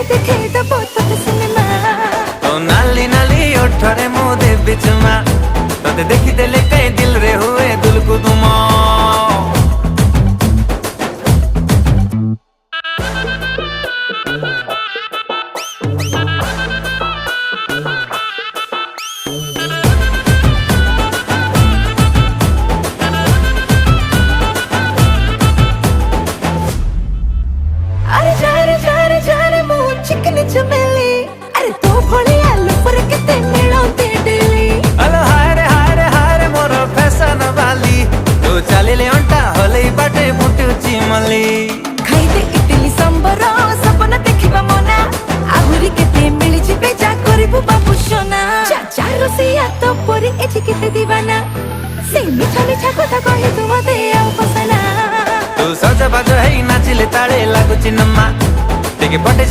ଦେଖେ ଦବ ତତେ ସିନେମା तो नाली नाली ओठरे मो देबी चुमा तते देखी देले कई दिल रे हुए दिल को तुम अरे जारे जारे मो चिकन चमेली अरे तो भोली आलू पर केते मिलौते डेली अलो हाय रे मोर फैशन वाली तू चली ले अंटा होले बाटे मुटु चिमली खाई दे इडली सांबर सपना देखिबा मना आहुरी केते मिली जिबे जा करिबु बाबू सोना चाचा रोसिया तो परी एठी केते दीवाना से मिठा मिठा कथा कहि तू मते आउ पसना तू सज बाज है नाचिले ताळे लागु चिन्नमा टिके पटे